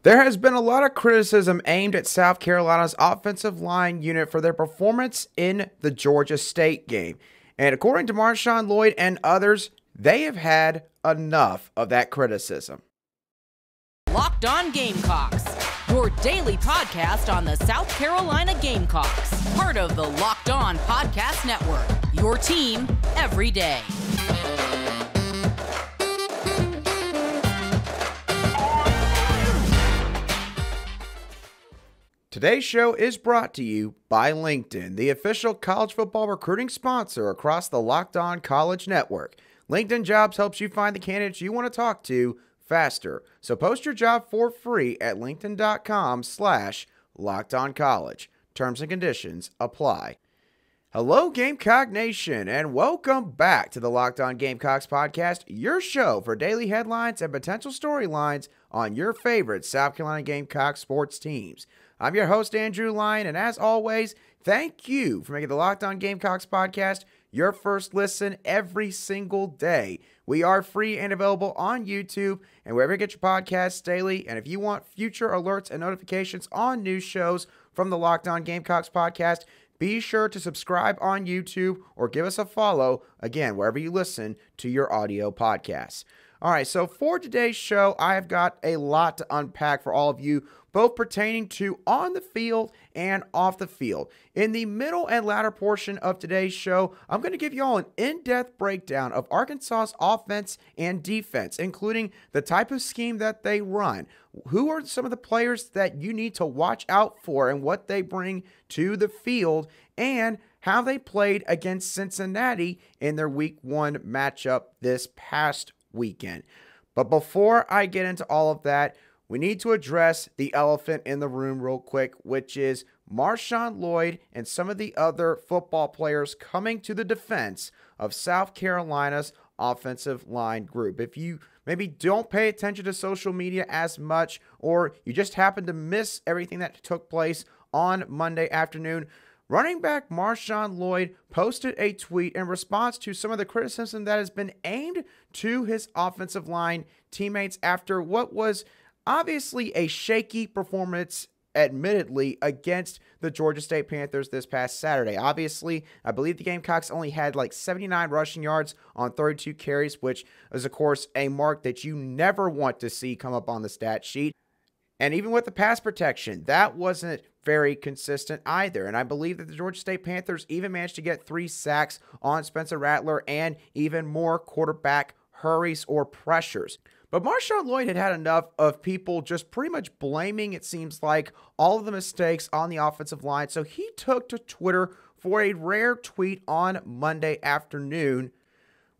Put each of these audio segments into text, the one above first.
There has been a lot of criticism aimed at South Carolina's offensive line unit for their performance in the Georgia State game. And according to MarShawn Lloyd and others, they have had enough of that criticism. Locked On Gamecocks, your daily podcast on the South Carolina Gamecocks, part of the Locked On Podcast Network, your team every day. Today's show is brought to you by LinkedIn, the official college football recruiting sponsor across the Locked On College Network. LinkedIn Jobs helps you find the candidates you want to talk to faster. So post your job for free at linkedin.com/LockedOnCollege. Terms and conditions apply. Hello, Gamecock Nation, and welcome back to the Locked On Gamecocks podcast, your show for daily headlines and potential storylines on your favorite South Carolina Gamecock sports teams. I'm your host, Andrew Lyon, and as always, thank you for making the Locked On Gamecocks podcast your first listen every single day. We are free and available on YouTube and wherever you get your podcasts daily. And if you want future alerts and notifications on new shows from the Locked On Gamecocks podcast, be sure to subscribe on YouTube or give us a follow, again, wherever you listen to your audio podcasts. All right, so for today's show, I've got a lot to unpack for all of you, both pertaining to on the field and off the field. In the middle and latter portion of today's show, I'm going to give you all an in-depth breakdown of Arkansas's offense and defense, including the type of scheme that they run, who are some of the players that you need to watch out for and what they bring to the field, and how they played against Cincinnati in their Week 1 matchup this past weekend. But before I get into all of that, we need to address the elephant in the room real quick, which is MarShawn Lloyd and some of the other football players coming to the defense of South Carolina's offensive line group. If you maybe don't pay attention to social media as much, or you just happen to miss everything that took place on Monday afternoon, running back MarShawn Lloyd posted a tweet in response to some of the criticism that has been aimed to his offensive line teammates after what was obviously a shaky performance, admittedly, against the Georgia State Panthers this past Saturday. Obviously, I believe the Gamecocks only had like 79 rushing yards on 32 carries, which is, of course, a mark that you never want to see come up on the stat sheet. And even with the pass protection, that wasn't very consistent either. And I believe that the Georgia State Panthers even managed to get 3 sacks on Spencer Rattler and even more quarterback hurries or pressures. But MarShawn Lloyd had enough of people just pretty much blaming, it seems like, all of the mistakes on the offensive line. So he took to Twitter for a rare tweet on Monday afternoon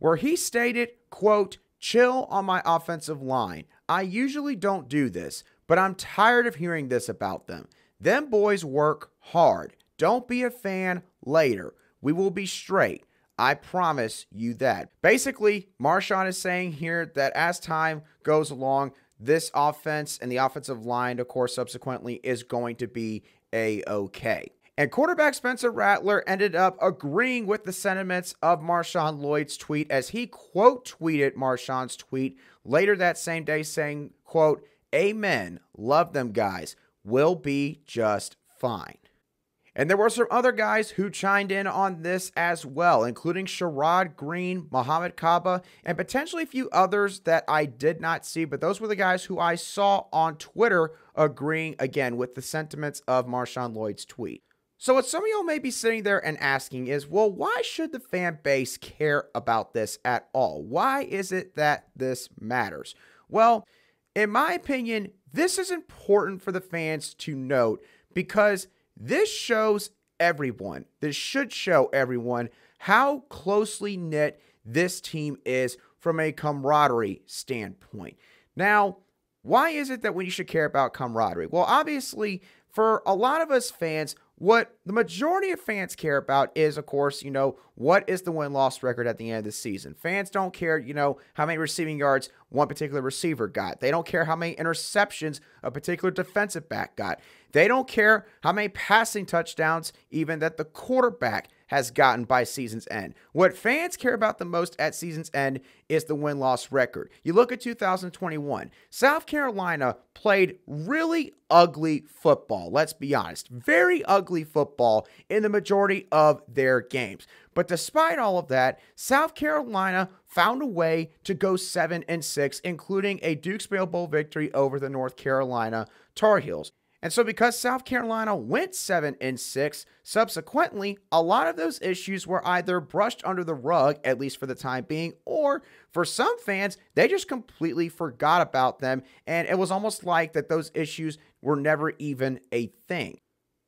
where he stated, quote, "Chill on my offensive line. I usually don't do this, but I'm tired of hearing this about them. Them boys work hard. Don't be a fan later. We will be straight. I promise you that." Basically, MarShawn is saying here that as time goes along, this offense and the offensive line, of course, subsequently is going to be A-okay. And quarterback Spencer Rattler ended up agreeing with the sentiments of MarShawn Lloyd's tweet as he quote tweeted MarShawn's tweet later that same day saying, quote, "Amen. Love them guys. We'll be just fine." And there were some other guys who chimed in on this as well, including Sherrod Green, Muhammad Kaba, and potentially a few others that I did not see, but those were the guys who I saw on Twitter agreeing again with the sentiments of MarShawn Lloyd's tweet. So what some of y'all may be sitting there and asking is, well, why should the fan base care about this at all? Why is it that this matters? Well, in my opinion, this is important for the fans to note because this shows everyone, this should show everyone how closely knit this team is from a camaraderie standpoint. Now, why is it that we should care about camaraderie? Well, obviously, for a lot of us fans, what the majority of fans care about is, of course, what is the win-loss record at the end of the season? Fans don't care, how many receiving yards one particular receiver got. They don't care how many interceptions a particular defensive back got. They don't care how many passing touchdowns even that the quarterback has gotten by season's end. What fans care about the most at season's end is the win-loss record. You look at 2021, South Carolina played really ugly football. Let's be honest, very ugly football in the majority of their games. But despite all of that, South Carolina found a way to go 7-6, including a Duke's Mayo Bowl victory over the North Carolina Tar Heels. And so because South Carolina went 7-6, subsequently, a lot of those issues were either brushed under the rug, at least for the time being, or for some fans, they just completely forgot about them, and it was almost like that those issues were never even a thing.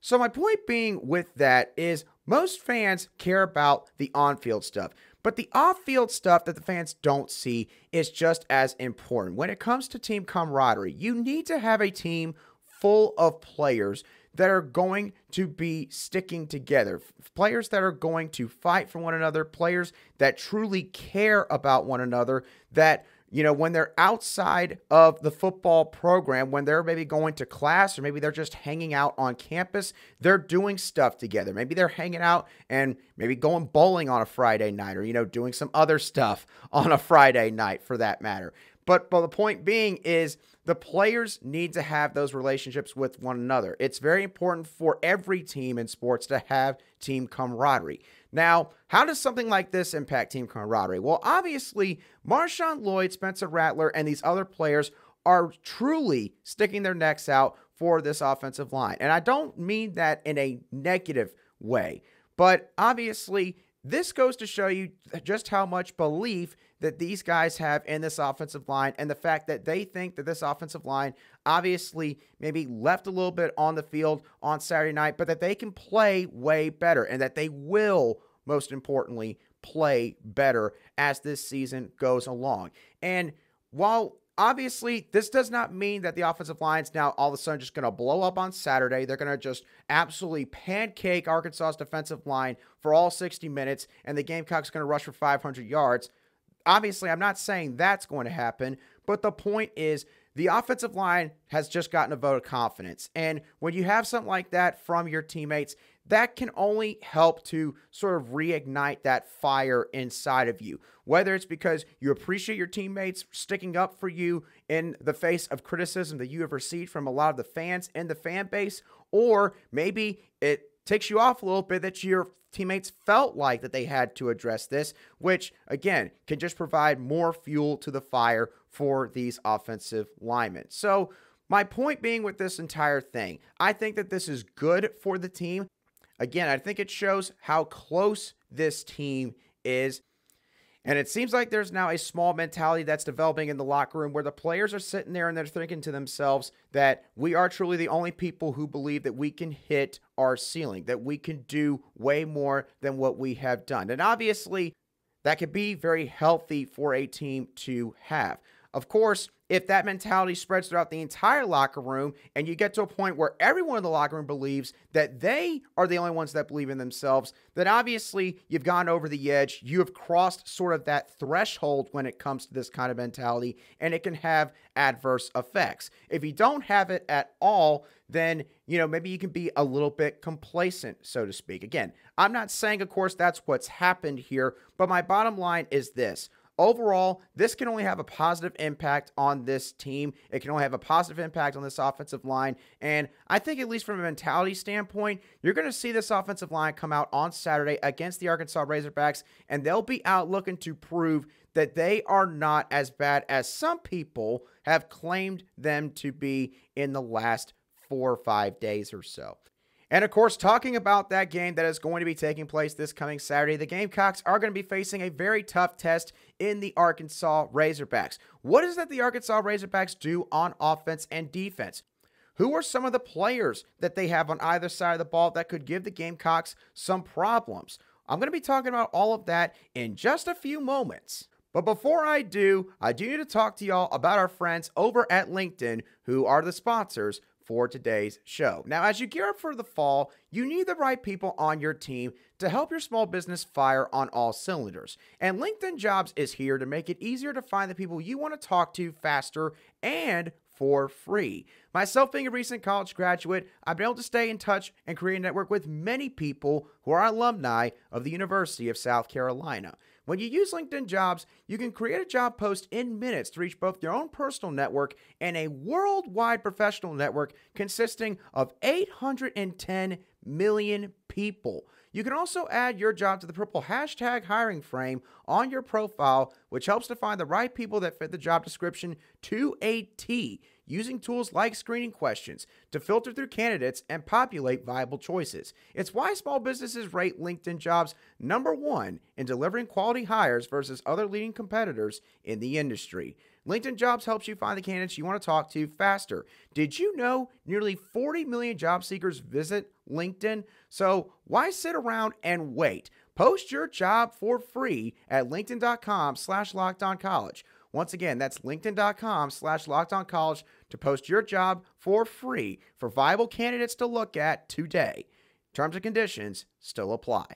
So my point being with that is most fans care about the on-field stuff, but the off-field stuff that the fans don't see is just as important. When it comes to team camaraderie, you need to have a team full of players that are going to be sticking together, players that are going to fight for one another, players that truly care about one another, that, you know, when they're outside of the football program, when they're maybe going to class or maybe they're just hanging out on campus, they're doing stuff together. Maybe they're hanging out and maybe going bowling on a Friday night or, you know, doing some other stuff on a Friday night for that matter. But the point being is the players need to have those relationships with one another. It's very important for every team in sports to have team camaraderie. Now, how does something like this impact team camaraderie? Well, obviously, MarShawn Lloyd, Spencer Rattler, and these other players are truly sticking their necks out for this offensive line. And I don't mean that in a negative way, but obviously, this goes to show you just how much belief that these guys have in this offensive line and the fact that they think that this offensive line obviously maybe left a little bit on the field on Saturday night, but that they can play way better and that they will, most importantly, play better as this season goes along. And while obviously, this does not mean that the offensive line's now all of a sudden just going to blow up on Saturday. They're going to just absolutely pancake Arkansas's defensive line for all 60 minutes, and the Gamecocks are going to rush for 500 yards. Obviously, I'm not saying that's going to happen, but the point is the offensive line has just gotten a vote of confidence. And when you have something like that from your teammates, that can only help to sort of reignite that fire inside of you. Whether it's because you appreciate your teammates sticking up for you in the face of criticism that you have received from a lot of the fans and the fan base, or maybe it takes you off a little bit that your teammates felt like that they had to address this, which, again, can just provide more fuel to the fire for these offensive linemen. So my point being with this entire thing, I think that this is good for the team. Again, I think it shows how close this team is. And it seems like there's now a small mentality that's developing in the locker room where the players are sitting there and they're thinking to themselves that we are truly the only people who believe that we can hit our ceiling, that we can do way more than what we have done. And obviously, that could be very healthy for a team to have. Of course, if that mentality spreads throughout the entire locker room and you get to a point where everyone in the locker room believes that they are the only ones that believe in themselves, then obviously you've gone over the edge. You have crossed sort of that threshold when it comes to this kind of mentality, and it can have adverse effects. If you don't have it at all, then, you know, maybe you can be a little bit complacent, so to speak. Again, I'm not saying, of course, that's what's happened here, but my bottom line is this. Overall, this can only have a positive impact on this team. It can only have a positive impact on this offensive line. And I think, at least from a mentality standpoint, you're going to see this offensive line come out on Saturday against the Arkansas Razorbacks, and they'll be out looking to prove that they are not as bad as some people have claimed them to be in the last 4 or 5 days or so. And of course, talking about that game that is going to be taking place this coming Saturday, the Gamecocks are going to be facing a very tough test in the Arkansas Razorbacks. What is it that the Arkansas Razorbacks do on offense and defense? Who are some of the players that they have on either side of the ball that could give the Gamecocks some problems? I'm going to be talking about all of that in just a few moments. But before I do need to talk to y'all about our friends over at LinkedIn, who are the sponsors for today's show. Now, as you gear up for the fall, you need the right people on your team to help your small business fire on all cylinders. And LinkedIn Jobs is here to make it easier to find the people you want to talk to faster and for free. Myself being a recent college graduate, I've been able to stay in touch and create a network with many people who are alumni of the University of South Carolina. When you use LinkedIn Jobs, you can create a job post in minutes to reach both your own personal network and a worldwide professional network consisting of 810 million people. You can also add your job to the purple hashtag hiring frame on your profile, which helps to find the right people that fit the job description to a T, using tools like screening questions to filter through candidates and populate viable choices. It's why small businesses rate LinkedIn Jobs #1 in delivering quality hires versus other leading competitors in the industry. LinkedIn Jobs helps you find the candidates you want to talk to faster. Did you know nearly 40 million job seekers visit LinkedIn? So why sit around and wait? Post your job for free at linkedin.com/lockedoncollege. Once again, that's linkedin.com/lockedoncollege to post your job for free for viable candidates to look at today. Terms and conditions still apply.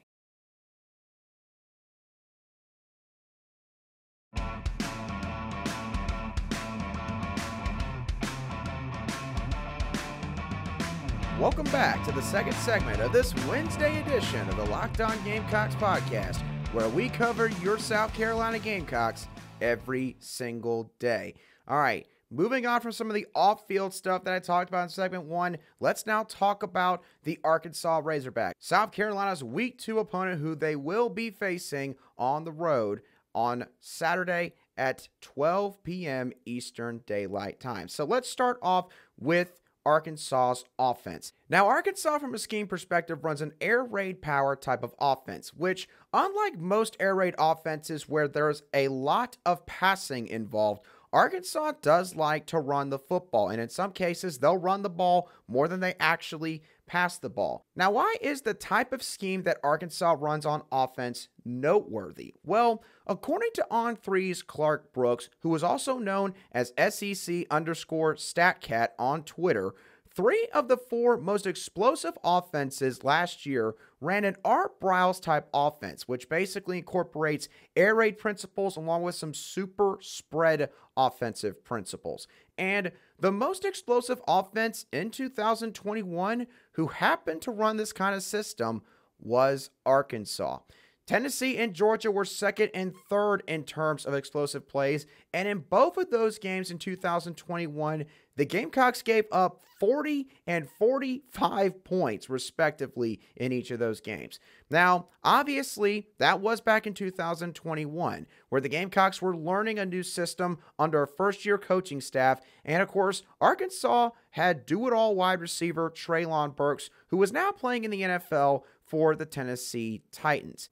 Welcome back to the second segment of this Wednesday edition of the Locked On Gamecocks podcast, where we cover your South Carolina Gamecocks every single day. All right, moving on from some of the off-field stuff that I talked about in segment 1, let's now talk about the Arkansas Razorback, South Carolina's Week 2 opponent, who they will be facing on the road on Saturday at 12 p.m. Eastern Daylight Time. So let's start off with Arkansas's offense. Now, Arkansas, from a scheme perspective, runs an air raid power type of offense, which, unlike most air raid offenses where there's a lot of passing involved, Arkansas does like to run the football, and in some cases, they'll run the ball more than they actually pass the ball. Now, why is the type of scheme that Arkansas runs on offense noteworthy? Well, according to On3's Clark Brooks, who is also known as SEC_StatCat on Twitter, 3 of the 4 most explosive offenses last year ran an Art Briles type offense, which basically incorporates air raid principles along with some super spread offensive principles. And the most explosive offense in 2021 who happened to run this kind of system was Arkansas. Tennessee and Georgia were second and third in terms of explosive plays, and in both of those games in 2021, the Gamecocks gave up 40 and 45 points, respectively, in each of those games. Now, obviously, that was back in 2021, where the Gamecocks were learning a new system under a first-year coaching staff, and of course, Arkansas had do-it-all wide receiver Treylon Burks, who was now playing in the NFL for the Tennessee Titans.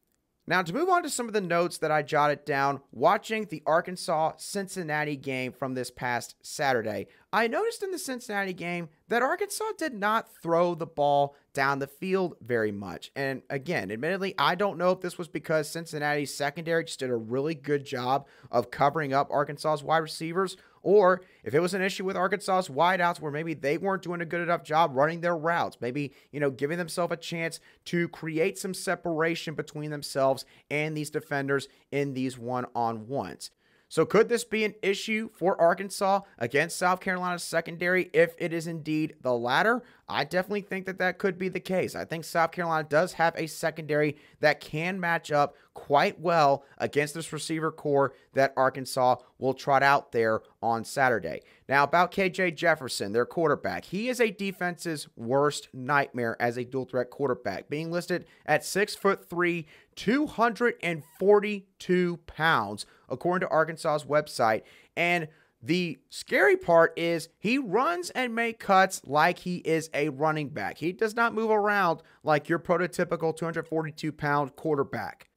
Now, to move on to some of the notes that I jotted down watching the Arkansas-Cincinnati game from this past Saturday, I noticed in the Cincinnati game that Arkansas did not throw the ball down the field very much. And again, admittedly, I don't know if this was because Cincinnati's secondary just did a really good job of covering up Arkansas's wide receivers, or if it was an issue with Arkansas's wideouts where maybe they weren't doing a good enough job running their routes, maybe, giving themselves a chance to create some separation between themselves and these defenders in these one-on-ones. So could this be an issue for Arkansas against South Carolina's secondary if it is indeed the latter? I definitely think that that could be the case. I think South Carolina does have a secondary that can match up quite well against this receiver core that Arkansas will trot out there on Saturday. Now, about KJ Jefferson, their quarterback. He is a defense's worst nightmare as a dual-threat quarterback, being listed at 6'3", 242 pounds, according to Arkansas's website. And the scary part is he runs and makes cuts like he is a running back. He does not move around like your prototypical 242-pound quarterback.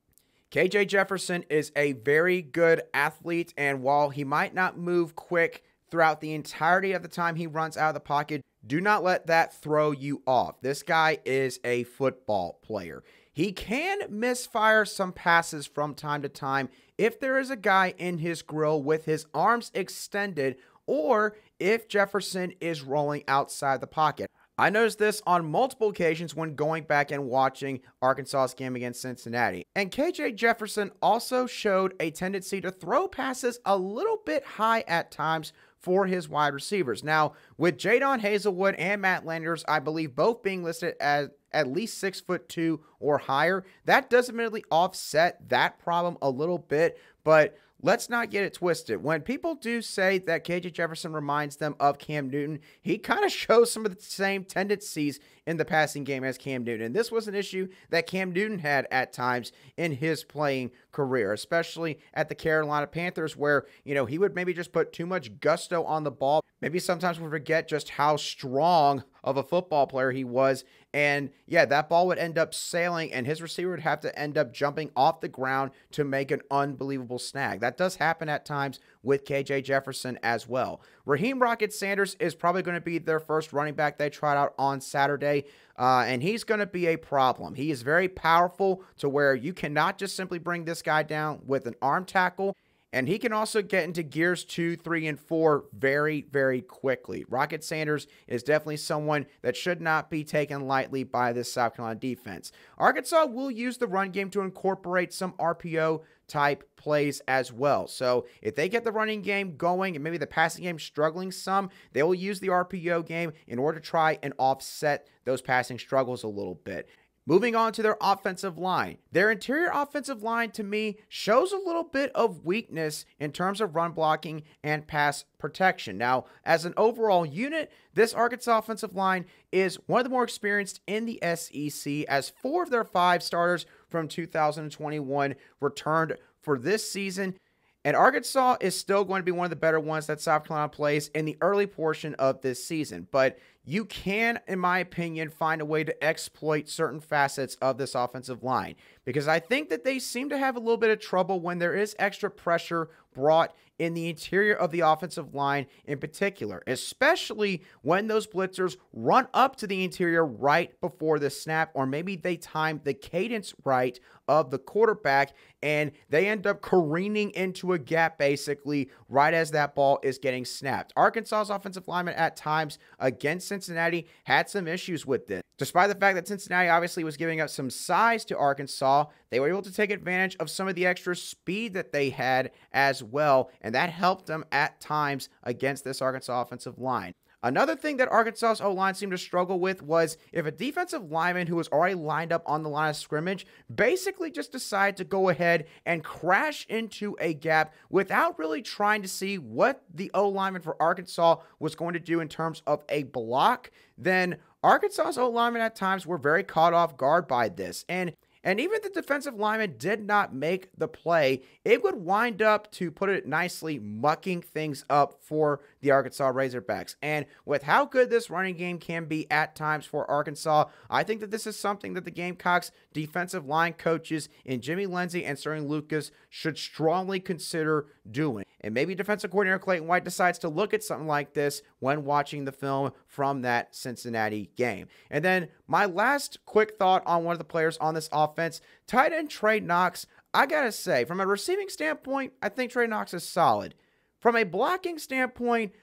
KJ Jefferson is a very good athlete, and while he might not move quick throughout the entirety of the time he runs out of the pocket, do not let that throw you off. This guy is a football player. He can misfire some passes from time to time if there is a guy in his grill with his arms extended, or if Jefferson is rolling outside the pocket. I noticed this on multiple occasions when going back and watching Arkansas's game against Cincinnati. And KJ Jefferson also showed a tendency to throw passes a little bit high at times for his wide receivers. Now, with Jadon Hazelwood and Matt Landers, I believe both being listed as at least 6'2" or higher, that does admittedly offset that problem a little bit, but let's not get it twisted. When people do say that KJ Jefferson reminds them of Cam Newton, he kind of shows some of the same tendencies in the passing game as Cam Newton. And this was an issue that Cam Newton had at times in his playing career, especially at the Carolina Panthers, where, he would maybe just put too much gusto on the ball. Maybe sometimes we forget just how strong of a football player he was. And yeah, that ball would end up sailing and his receiver would have to end up jumping off the ground to make an unbelievable snag. That does happen at times with KJ Jefferson as well. Raheem Rocket Sanders is probably going to be their first running back they tried out on Saturday. And he's going to be a problem. He is very powerful to where you cannot just simply bring this guy down with an arm tackle. And he can also get into gears 2, 3, and 4 very, very quickly. Rocket Sanders is definitely someone that should not be taken lightly by this South Carolina defense. Arkansas will use the run game to incorporate some RPO type plays as well. So if they get the running game going and maybe the passing game struggling some, they will use the RPO game in order to try and offset those passing struggles a little bit. Moving on to their offensive line. Their interior offensive line, to me, shows a little bit of weakness in terms of run blocking and pass protection. Now, as an overall unit, this Arkansas offensive line is one of the more experienced in the SEC, as 4 of their 5 starters from 2021 returned for this season. And Arkansas is still going to be one of the better ones that South Carolina plays in the early portion of this season. But you can, in my opinion, find a way to exploit certain facets of this offensive line, because I think that they seem to have a little bit of trouble when there is extra pressure brought in the interior of the offensive line in particular, especially when those blitzers run up to the interior right before the snap, or maybe they time the cadence right of the quarterback and they end up careening into a gap basically right as that ball is getting snapped. Arkansas's offensive linemen at times against Cincinnati had some issues with this. Despite the fact that Cincinnati obviously was giving up some size to Arkansas, they were able to take advantage of some of the extra speed that they had as well, and that helped them at times against this Arkansas offensive line. Another thing that Arkansas's O-line seemed to struggle with was if a defensive lineman who was already lined up on the line of scrimmage basically just decided to go ahead and crash into a gap without really trying to see what the O-lineman for Arkansas was going to do in terms of a block, then Arkansas's O-linemen at times were very caught off guard by this. And even if the defensive lineman did not make the play, it would wind up, to put it nicely, mucking things up for the Arkansas Razorbacks. And with how good this running game can be at times for Arkansas, I think that this is something that the Gamecocks defensive line coaches in Jimmy Lindsey and Sterling Lucas should strongly consider doing. And maybe defensive coordinator Clayton White decides to look at something like this when watching the film from that Cincinnati game. And then my last quick thought on one of the players on this offense, tight end Trey Knox. I gotta say, from a receiving standpoint, I think Trey Knox is solid. From a blocking standpoint,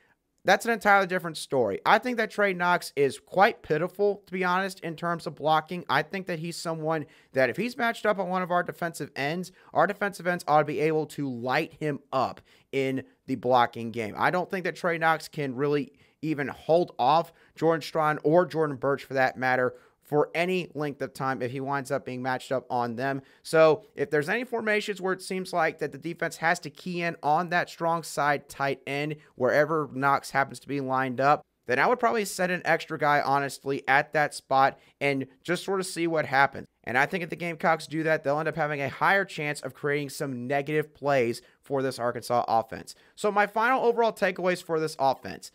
that's an entirely different story. I think that Trey Knox is quite pitiful, to be honest, in terms of blocking. I think that he's someone that if he's matched up on one of our defensive ends ought to be able to light him up in the blocking game. I don't think that Trey Knox can really even hold off Jordan Strawn or Jordan Birch, for that matter, for any length of time if he winds up being matched up on them. So if there's any formations where it seems like that the defense has to key in on that strong side tight end wherever Knox happens to be lined up, then I would probably set an extra guy, honestly, at that spot and just sort of see what happens. And I think if the Gamecocks do that, they'll end up having a higher chance of creating some negative plays for this Arkansas offense. So my final overall takeaways for this offense.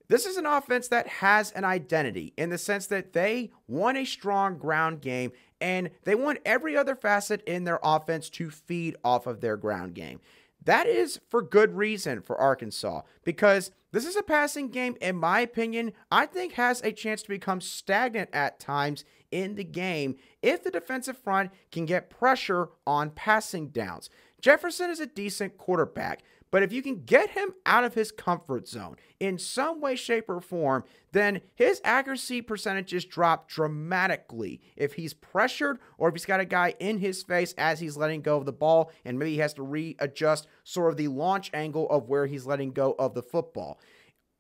This is an offense that has an identity in the sense that they want a strong ground game and they want every other facet in their offense to feed off of their ground game. That is for good reason for Arkansas, because this is a passing game, in my opinion, I think has a chance to become stagnant at times in the game if the defensive front can get pressure on passing downs. Jefferson is a decent quarterback, But if you can get him out of his comfort zone in some way, shape, or form, then his accuracy percentages drop dramatically. If he's pressured or if he's got a guy in his face as he's letting go of the ball, and maybe he has to readjust sort of the launch angle of where he's letting go of the football.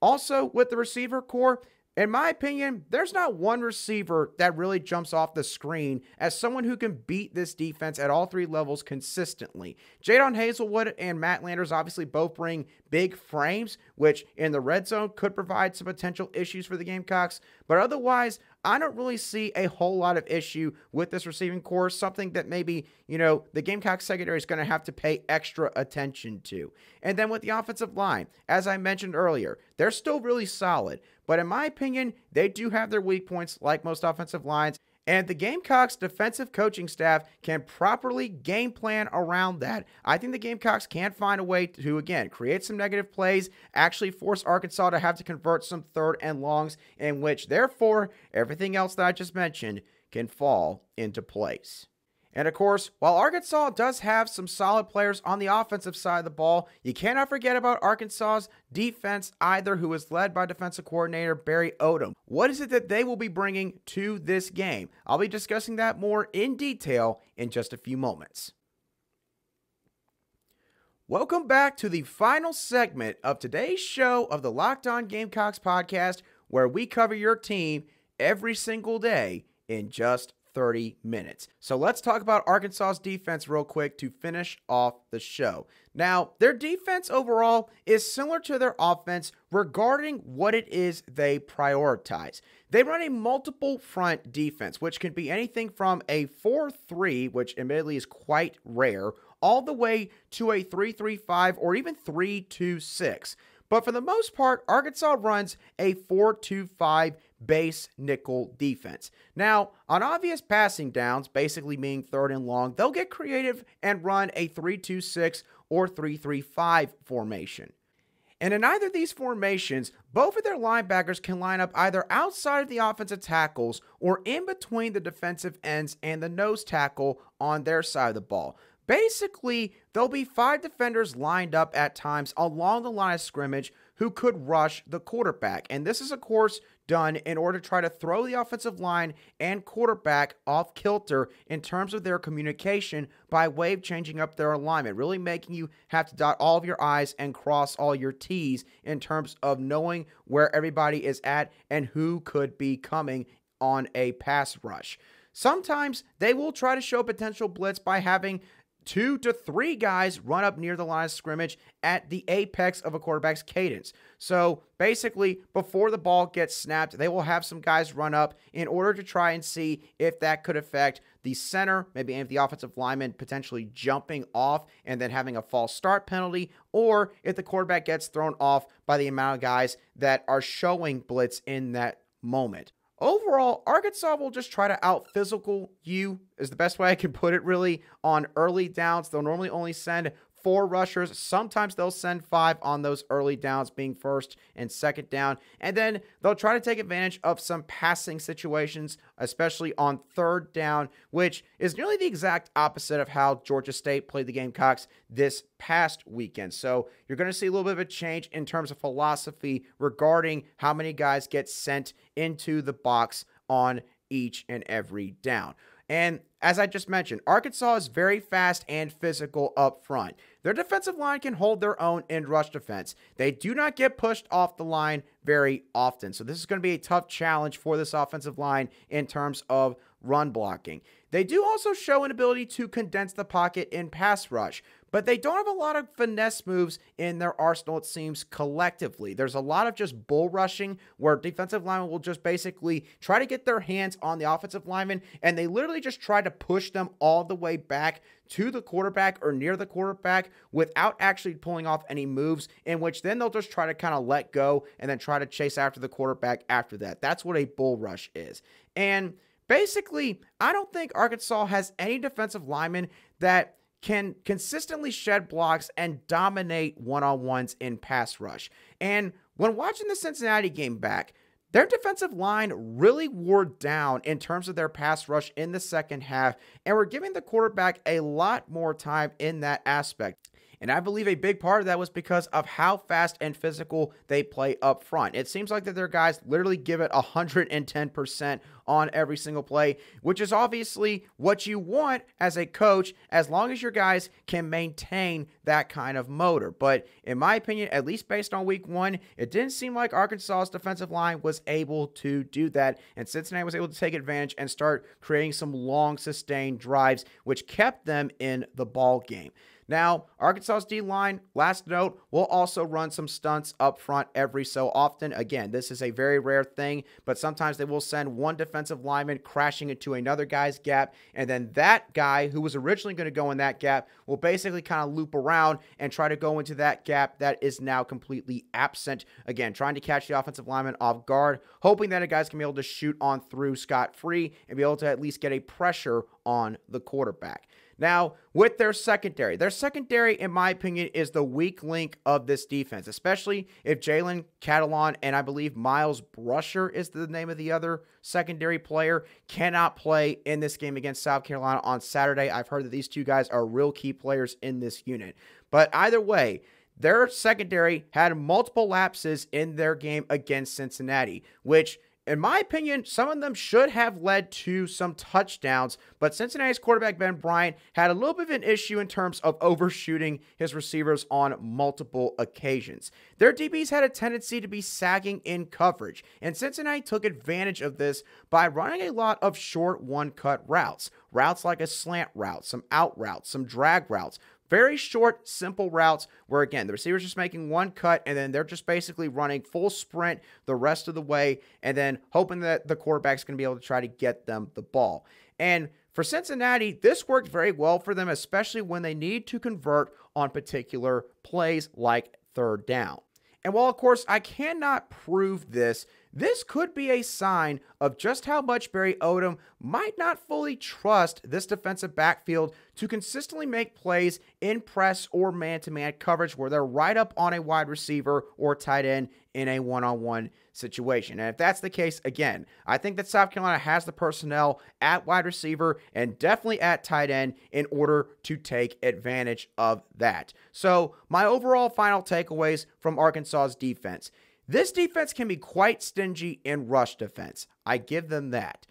Also, with the receiver core, in my opinion, there's not one receiver that really jumps off the screen as someone who can beat this defense at all three levels consistently. Jadon Hazelwood and Matt Landers obviously both bring big frames, which in the red zone could provide some potential issues for the Gamecocks. But otherwise, I don't really see a whole lot of issue with this receiving core, something that maybe, the Gamecocks secondary is going to have to pay extra attention to. And then with the offensive line, as I mentioned earlier, they're still really solid. But in my opinion, they do have their weak points like most offensive lines. And the Gamecocks defensive coaching staff can properly game plan around that. I think the Gamecocks can find a way to, again, create some negative plays, actually force Arkansas to have to convert some third and longs, in which, therefore, everything else that I just mentioned can fall into place. And of course, while Arkansas does have some solid players on the offensive side of the ball, you cannot forget about Arkansas's defense either, who is led by defensive coordinator Barry Odom. What is it that they will be bringing to this game? I'll be discussing that more in detail in just a few moments. Welcome back to the final segment of today's show of the Locked On Gamecocks podcast, where we cover your team every single day in just 30 minutes. So let's talk about Arkansas's defense real quick to finish off the show. Now, their defense overall is similar to their offense regarding what it is they prioritize. They run a multiple front defense, which can be anything from a 4-3, which admittedly is quite rare, all the way to a 3-3-5 or even 3-2-6. But for the most part, Arkansas runs a 4-2-5 base nickel defense. Now, on obvious passing downs, basically meaning third and long, they'll get creative and run a 3-2-6 or 3-3-5 formation. And in either of these formations, both of their linebackers can line up either outside of the offensive tackles or in between the defensive ends and the nose tackle on their side of the ball. Basically, there'll be 5 defenders lined up at times along the line of scrimmage who could rush the quarterback. And this is, of course, done in order to try to throw the offensive line and quarterback off kilter in terms of their communication by way of changing up their alignment, really making you have to dot all of your I's and cross all your T's in terms of knowing where everybody is at and who could be coming on a pass rush. Sometimes they will try to show potential blitz by having 2 to 3 guys run up near the line of scrimmage at the apex of a quarterback's cadence. So basically, before the ball gets snapped, they will have some guys run up in order to try and see if that could affect the center, maybe if the offensive lineman potentially jumping off and then having a false start penalty, or if the quarterback gets thrown off by the amount of guys that are showing blitz in that moment. Overall, Arkansas will just try to out-physical you, is the best way I can put it, really, on early downs. They'll normally only send 4 rushers. Sometimes they'll send 5 on those early downs, being first and second down. And then they'll try to take advantage of some passing situations, especially on third down, which is nearly the exact opposite of how Georgia State played the Gamecocks this past weekend. So you're going to see a little bit of a change in terms of philosophy regarding how many guys get sent into the box on each and every down. And as I just mentioned, Arkansas is very fast and physical up front. Their defensive line can hold their own in rush defense. They do not get pushed off the line very often. So this is going to be a tough challenge for this offensive line in terms of run blocking. They do also show an ability to condense the pocket in pass rush, but they don't have a lot of finesse moves in their arsenal, it seems, collectively. There's a lot of just bull rushing where defensive linemen will just basically try to get their hands on the offensive lineman, and they literally just try to push them all the way back to the quarterback or near the quarterback without actually pulling off any moves, in which then they'll just try to kind of let go and then try to chase after the quarterback after that. That's what a bull rush is. And basically, I don't think Arkansas has any defensive linemen that can consistently shed blocks and dominate one-on-ones in pass rush. And when watching the Cincinnati game back, their defensive line really wore down in terms of their pass rush in the second half, and were giving the quarterback a lot more time in that aspect. And I believe a big part of that was because of how fast and physical they play up front. It seems like that their guys literally give it 110% on every single play, which is obviously what you want as a coach, as long as your guys can maintain that kind of motor. But in my opinion, at least based on week one, it didn't seem like Arkansas's defensive line was able to do that, and Cincinnati was able to take advantage and start creating some long sustained drives, which kept them in the ball game. Now, Arkansas's D-line, last note, will also run some stunts up front every so often. Again, this is a very rare thing, but sometimes they will send one defensive lineman crashing into another guy's gap, and then that guy who was originally going to go in that gap will basically kind of loop around and try to go into that gap that is now completely absent. Again, trying to catch the offensive lineman off guard, hoping that a guy's going to be able to shoot on through scot-free and be able to at least get a pressure on the quarterback. Now, with their secondary, in my opinion, is the weak link of this defense, especially if Jalen Catalon and I believe Miles Brusher is the name of the other secondary player, cannot play in this game against South Carolina on Saturday. I've heard that these two guys are real key players in this unit. But either way, their secondary had multiple lapses in their game against Cincinnati, which, in my opinion, some of them should have led to some touchdowns, but Cincinnati's quarterback Ben Bryant had a little bit of an issue in terms of overshooting his receivers on multiple occasions. Their DBs had a tendency to be sagging in coverage, and Cincinnati took advantage of this by running a lot of short one-cut routes like a slant route, some out routes, some drag routes. Very short, simple routes where, again, the receiver's just making one cut and then they're just basically running full sprint the rest of the way and then hoping that the quarterback's going to be able to try to get them the ball. And for Cincinnati, this worked very well for them, especially when they need to convert on particular plays like third down. And while, of course, I cannot prove this could be a sign of just how much Barry Odom might not fully trust this defensive backfield to consistently make plays in press or man-to-man coverage where they're right up on a wide receiver or tight end in a one-on-one situation. And if that's the case, again, I think that South Carolina has the personnel at wide receiver and definitely at tight end in order to take advantage of that. So my overall final takeaways from Arkansas's defense. This defense can be quite stingy in rush defense. I give them that.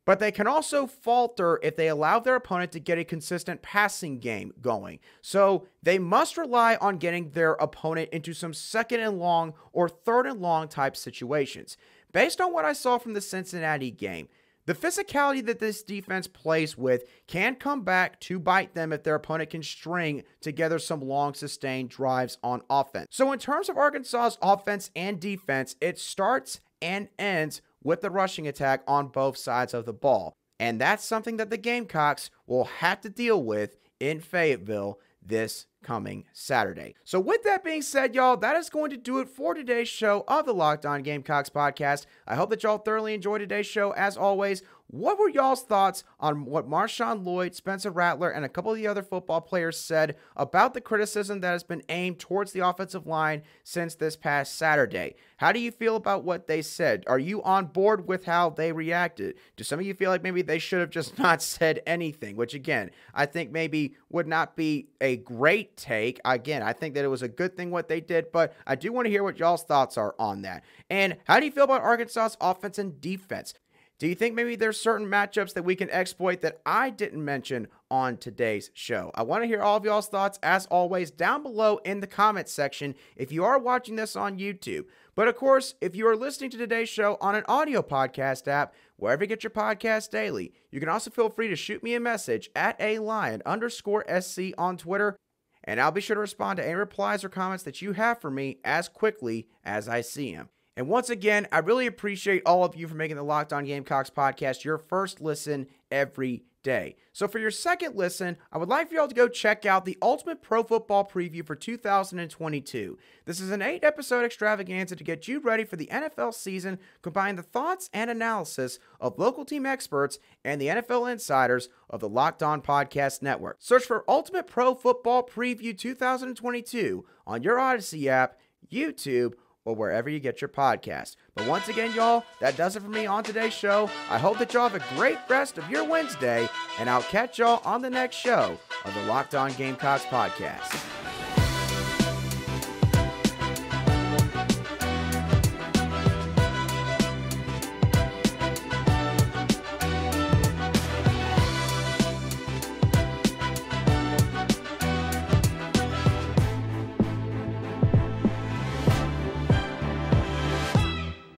But they can also falter if they allow their opponent to get a consistent passing game going. So they must rely on getting their opponent into some second and long or third and long type situations. Based on what I saw from the Cincinnati game, the physicality that this defense plays with can come back to bite them if their opponent can string together some long sustained drives on offense. So in terms of Arkansas's offense and defense, it starts and ends with the rushing attack on both sides of the ball. And that's something that the Gamecocks will have to deal with in Fayetteville this coming Saturday. So with that being said, y'all, that is going to do it for today's show of the Locked On Gamecocks podcast. I hope that y'all thoroughly enjoyed today's show. As always, what were y'all's thoughts on what MarShawn Lloyd, Spencer Rattler, and a couple of the other football players said about the criticism that has been aimed towards the offensive line since this past Saturday? How do you feel about what they said? Are you on board with how they reacted? Do some of you feel like maybe they should have just not said anything, which again, I think maybe would not be a great take. Again, I think that it was a good thing what they did, but I do want to hear what y'all's thoughts are on that. And how do you feel about Arkansas's offense and defense? Do you think maybe there's certain matchups that we can exploit that I didn't mention on today's show? I want to hear all of y'all's thoughts, as always, down below in the comments section if you are watching this on YouTube. But of course, if you are listening to today's show on an audio podcast app, wherever you get your podcast daily, you can also feel free to shoot me a message at @alion_SC on Twitter, and I'll be sure to respond to any replies or comments that you have for me as quickly as I see them. And once again, I really appreciate all of you for making the Locked On Gamecocks podcast your first listen every day. So for your second listen, I would like for y'all to go check out the Ultimate Pro Football Preview for 2022. This is an 8-episode extravaganza to get you ready for the NFL season, combining the thoughts and analysis of local team experts and the NFL insiders of the Locked On Podcast Network. Search for Ultimate Pro Football Preview 2022 on your Odyssey app, YouTube, or wherever you get your podcast. But once again, y'all, that does it for me on today's show. I hope that y'all have a great rest of your Wednesday, and I'll catch y'all on the next show of the Locked On Gamecocks podcast.